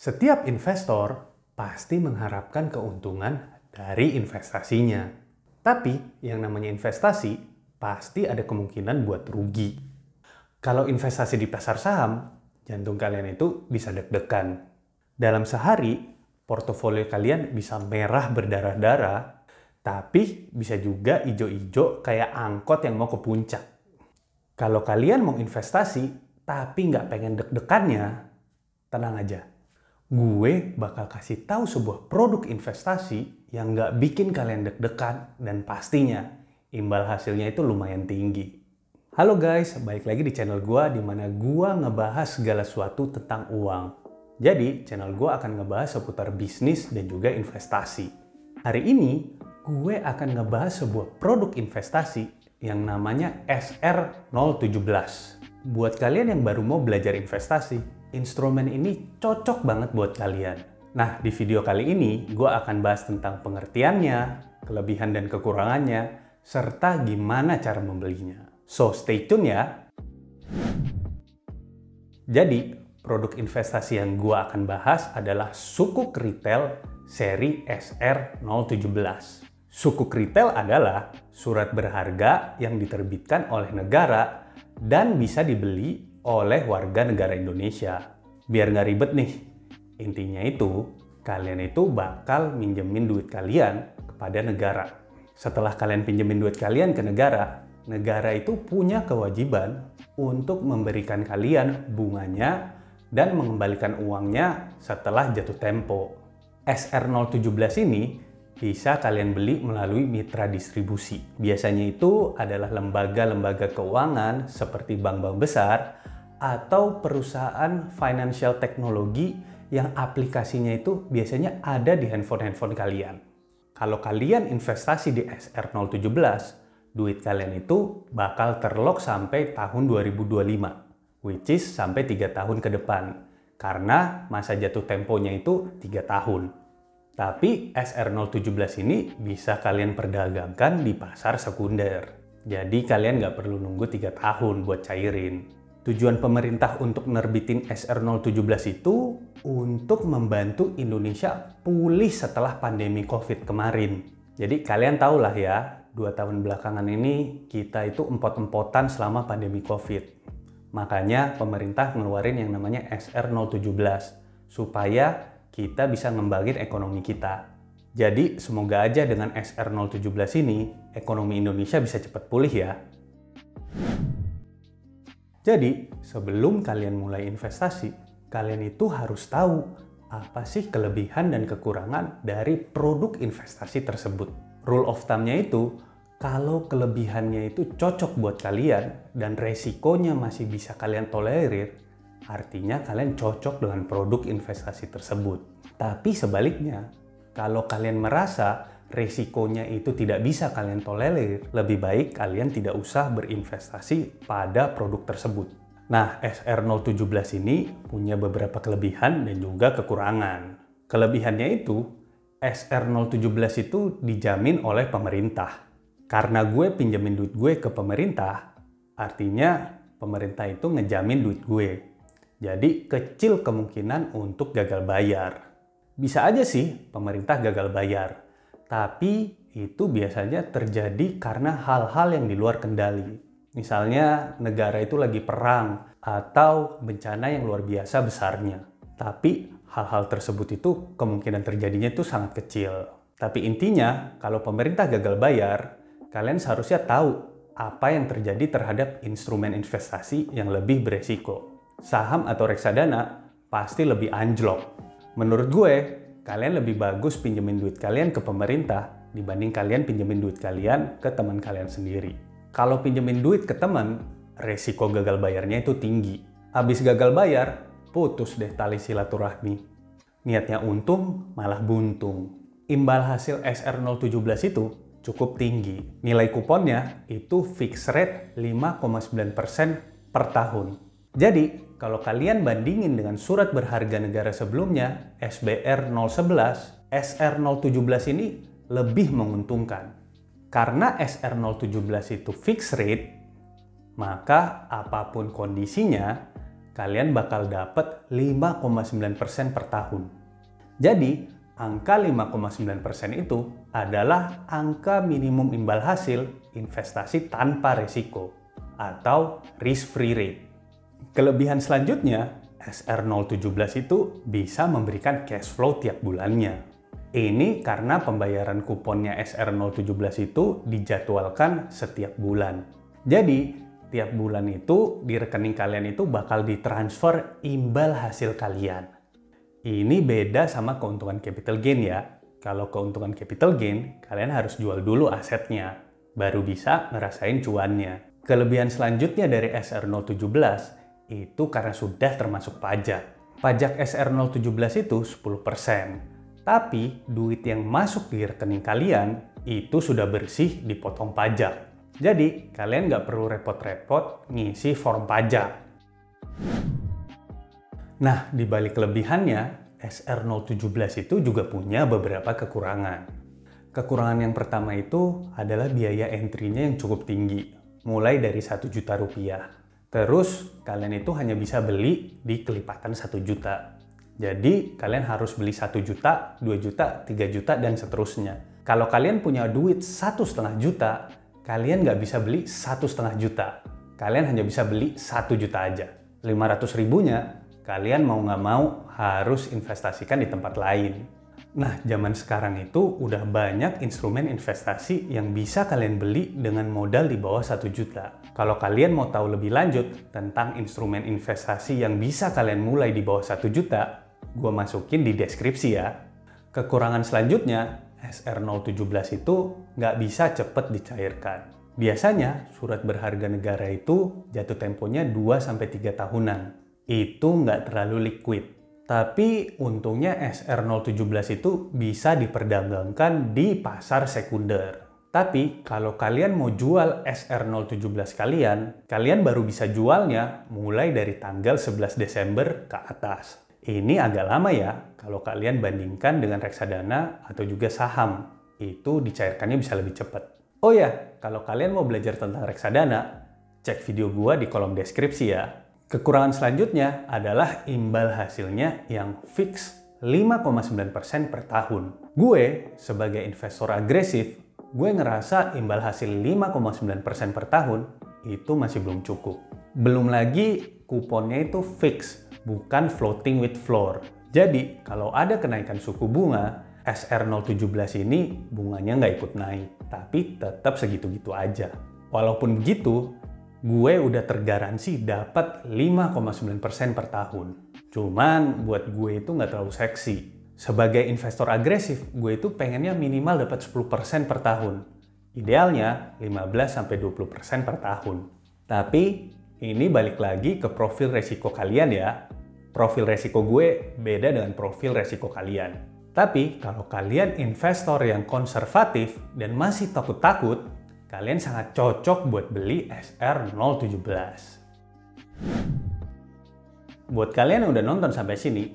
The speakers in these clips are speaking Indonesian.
Setiap investor pasti mengharapkan keuntungan dari investasinya. Tapi yang namanya investasi pasti ada kemungkinan buat rugi. Kalau investasi di pasar saham, jantung kalian itu bisa deg-degan. Dalam sehari, portofolio kalian bisa merah berdarah-darah, tapi bisa juga ijo-ijo kayak angkot yang mau ke puncak. Kalau kalian mau investasi, tapi nggak pengen deg-degannya, tenang aja. Gue bakal kasih tahu sebuah produk investasi yang nggak bikin kalian deg-degan dan pastinya imbal hasilnya itu lumayan tinggi. Halo guys, balik lagi di channel gue di mana gue ngebahas segala sesuatu tentang uang. Jadi, channel gue akan ngebahas seputar bisnis dan juga investasi. Hari ini, gue akan ngebahas sebuah produk investasi yang namanya SR017. Buat kalian yang baru mau belajar investasi, instrumen ini cocok banget buat kalian. Nah, di video kali ini gue akan bahas tentang pengertiannya, kelebihan dan kekurangannya, serta gimana cara membelinya. So, stay tune ya! Jadi, produk investasi yang gue akan bahas adalah Sukuk Retail seri SR017. Sukuk Retail adalah surat berharga yang diterbitkan oleh negara dan bisa dibeli oleh warga negara Indonesia. Biar nggak ribet nih, intinya itu kalian itu bakal minjemin duit kalian kepada negara. Setelah kalian pinjemin duit kalian ke negara, negara itu punya kewajiban untuk memberikan kalian bunganya dan mengembalikan uangnya setelah jatuh tempo. SR017 ini bisa kalian beli melalui mitra distribusi. Biasanya itu adalah lembaga-lembaga keuangan seperti bank-bank besar atau perusahaan financial technology yang aplikasinya itu biasanya ada di handphone kalian. Kalau kalian investasi di SR017, duit kalian itu bakal terlock sampai tahun 2025, which is sampai 3 tahun ke depan. Karena masa jatuh temponya itu 3 tahun. Tapi SR017 ini bisa kalian perdagangkan di pasar sekunder. Jadi kalian nggak perlu nunggu 3 tahun buat cairin. Tujuan pemerintah untuk nerbitin SR017 itu untuk membantu Indonesia pulih setelah pandemi COVID kemarin. Jadi kalian tahulah ya, 2 tahun belakangan ini kita itu empot-empotan selama pandemi COVID. Makanya pemerintah ngeluarin yang namanya SR017 supaya kita bisa ngembangin ekonomi kita. Jadi semoga aja dengan SR017 ini, ekonomi Indonesia bisa cepat pulih ya. Jadi sebelum kalian mulai investasi, kalian itu harus tahu apa sih kelebihan dan kekurangan dari produk investasi tersebut. Rule of thumb-nya itu, kalau kelebihannya itu cocok buat kalian dan resikonya masih bisa kalian tolerir, artinya kalian cocok dengan produk investasi tersebut. Tapi sebaliknya, kalau kalian merasa risikonya itu tidak bisa kalian tolerir, lebih baik kalian tidak usah berinvestasi pada produk tersebut. Nah, SR017 ini punya beberapa kelebihan dan juga kekurangan. Kelebihannya itu, SR017 itu dijamin oleh pemerintah. Karena gue pinjemin duit gue ke pemerintah, artinya pemerintah itu ngejamin duit gue. Jadi kecil kemungkinan untuk gagal bayar. Bisa aja sih pemerintah gagal bayar, tapi itu biasanya terjadi karena hal-hal yang di luar kendali. Misalnya negara itu lagi perang atau bencana yang luar biasa besarnya. Tapi hal-hal tersebut itu kemungkinan terjadinya itu sangat kecil. Tapi intinya kalau pemerintah gagal bayar, kalian seharusnya tahu apa yang terjadi terhadap instrumen investasi yang lebih beresiko. Saham atau reksadana pasti lebih anjlok. Menurut gue, kalian lebih bagus pinjemin duit kalian ke pemerintah dibanding kalian pinjemin duit kalian ke teman kalian sendiri. Kalau pinjemin duit ke teman, resiko gagal bayarnya itu tinggi. Habis gagal bayar, putus deh tali silaturahmi. Niatnya untung, malah buntung. Imbal hasil SR017 itu cukup tinggi. Nilai kuponnya itu fixed rate 5,9% per tahun. Jadi, kalau kalian bandingin dengan surat berharga negara sebelumnya, SBR 011, SR017 ini lebih menguntungkan. Karena SR017 itu fixed rate, maka apapun kondisinya, kalian bakal dapat 5,9% per tahun. Jadi, angka 5,9% itu adalah angka minimum imbal hasil investasi tanpa risiko atau risk-free rate. Kelebihan selanjutnya, SR017 itu bisa memberikan cash flow tiap bulannya. Ini karena pembayaran kuponnya SR017 itu dijadwalkan setiap bulan. Jadi, tiap bulan itu di rekening kalian itu bakal ditransfer imbal hasil kalian. Ini beda sama keuntungan capital gain ya. Kalau keuntungan capital gain, kalian harus jual dulu asetnya, baru bisa ngerasain cuannya. Kelebihan selanjutnya dari SR017 itu karena sudah termasuk pajak. Pajak SR017 itu 10%. Tapi duit yang masuk di rekening kalian itu sudah bersih dipotong pajak. Jadi, kalian nggak perlu repot-repot ngisi form pajak. Nah, di balik kelebihannya, SR017 itu juga punya beberapa kekurangan. Kekurangan yang pertama itu adalah biaya entry-nya yang cukup tinggi, mulai dari 1 juta rupiah. Terus, kalian itu hanya bisa beli di kelipatan 1 juta. Jadi, kalian harus beli 1 juta, 2 juta, 3 juta, dan seterusnya. Kalau kalian punya duit 1,5 juta, kalian nggak bisa beli 1,5 juta. Kalian hanya bisa beli 1 juta aja. 500 ribunya, kalian mau nggak mau harus investasikan di tempat lain. Nah, zaman sekarang itu udah banyak instrumen investasi yang bisa kalian beli dengan modal di bawah 1 juta. Kalau kalian mau tahu lebih lanjut tentang instrumen investasi yang bisa kalian mulai di bawah 1 juta, gue masukin di deskripsi ya. Kekurangan selanjutnya, SR017 itu nggak bisa cepet dicairkan. Biasanya surat berharga negara itu jatuh temponya 2-3 tahunan. Itu nggak terlalu liquid. Tapi untungnya SR017 itu bisa diperdagangkan di pasar sekunder. Tapi kalau kalian mau jual SR017 kalian baru bisa jualnya mulai dari tanggal 11 Desember ke atas. Ini agak lama ya, kalau kalian bandingkan dengan reksadana atau juga saham. Itu dicairkannya bisa lebih cepat. Oh ya, kalau kalian mau belajar tentang reksadana, cek video gua di kolom deskripsi ya. Kekurangan selanjutnya adalah imbal hasilnya yang fix 5,9% per tahun. Gue, sebagai investor agresif, gue ngerasa imbal hasil 5,9% per tahun itu masih belum cukup. Belum lagi kuponnya itu fix, bukan floating with floor. Jadi, kalau ada kenaikan suku bunga, SR017 ini bunganya nggak ikut naik, tapi tetap segitu-gitu aja. Walaupun begitu, gue udah tergaransi dapat 5,9% per tahun. Cuman buat gue itu nggak terlalu seksi. Sebagai investor agresif, gue itu pengennya minimal dapat 10% per tahun. Idealnya 15-20% per tahun. Tapi ini balik lagi ke profil resiko kalian ya. Profil resiko gue beda dengan profil resiko kalian. Tapi kalau kalian investor yang konservatif dan masih takut-takut, kalian sangat cocok buat beli SR017. Buat kalian yang udah nonton sampai sini,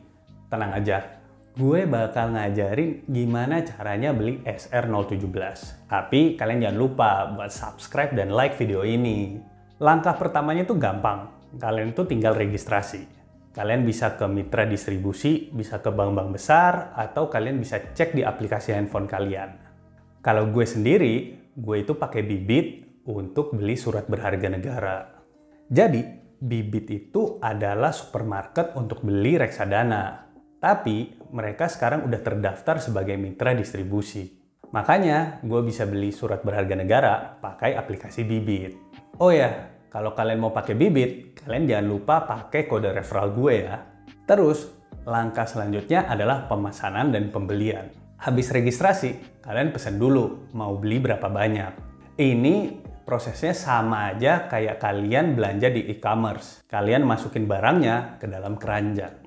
tenang aja. Gue bakal ngajarin gimana caranya beli SR017. Tapi kalian jangan lupa buat subscribe dan like video ini. Langkah pertamanya itu gampang. Kalian itu tinggal registrasi. Kalian bisa ke mitra distribusi, bisa ke bank-bank besar, atau kalian bisa cek di aplikasi handphone kalian. Kalau gue sendiri, gue itu pakai Bibit untuk beli surat berharga negara. Jadi, Bibit itu adalah supermarket untuk beli reksadana. Tapi, mereka sekarang udah terdaftar sebagai mitra distribusi. Makanya, gue bisa beli surat berharga negara pakai aplikasi Bibit. Oh ya, kalau kalian mau pakai Bibit, kalian jangan lupa pakai kode referral gue ya. Terus, langkah selanjutnya adalah pemesanan dan pembelian. Habis registrasi, kalian pesen dulu mau beli berapa banyak. Ini prosesnya sama aja kayak kalian belanja di e-commerce. Kalian masukin barangnya ke dalam keranjang.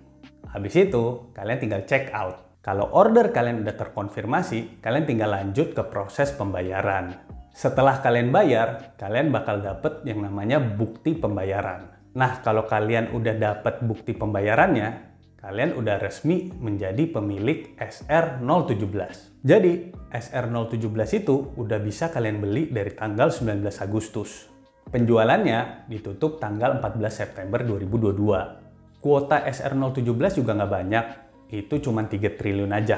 Habis itu, kalian tinggal check out. Kalau order kalian udah terkonfirmasi, kalian tinggal lanjut ke proses pembayaran. Setelah kalian bayar, kalian bakal dapet yang namanya bukti pembayaran. Nah, kalau kalian udah dapet bukti pembayarannya, kalian udah resmi menjadi pemilik SR017. Jadi, SR017 itu udah bisa kalian beli dari tanggal 19 Agustus. Penjualannya ditutup tanggal 14 September 2022. Kuota SR017 juga nggak banyak, itu cuma 3 triliun aja.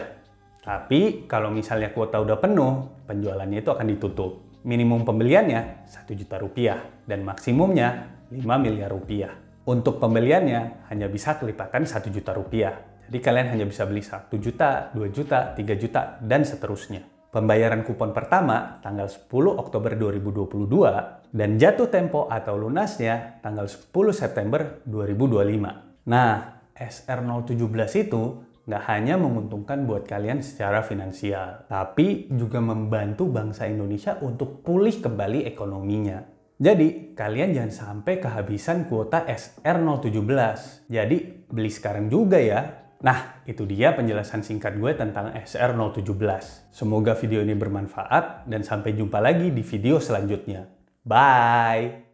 Tapi kalau misalnya kuota udah penuh, penjualannya itu akan ditutup. Minimum pembeliannya 1 juta rupiah dan maksimumnya 5 miliar rupiah. Untuk pembeliannya hanya bisa kelipatan 1 juta rupiah. Jadi kalian hanya bisa beli 1 juta, 2 juta, 3 juta, dan seterusnya. Pembayaran kupon pertama tanggal 10 Oktober 2022 dan jatuh tempo atau lunasnya tanggal 10 September 2025. Nah, SR017 itu nggak hanya menguntungkan buat kalian secara finansial, tapi juga membantu bangsa Indonesia untuk pulih kembali ekonominya. Jadi, kalian jangan sampai kehabisan kuota SR017. Jadi, beli sekarang juga ya. Nah, itu dia penjelasan singkat gue tentang SR017. Semoga video ini bermanfaat dan sampai jumpa lagi di video selanjutnya. Bye!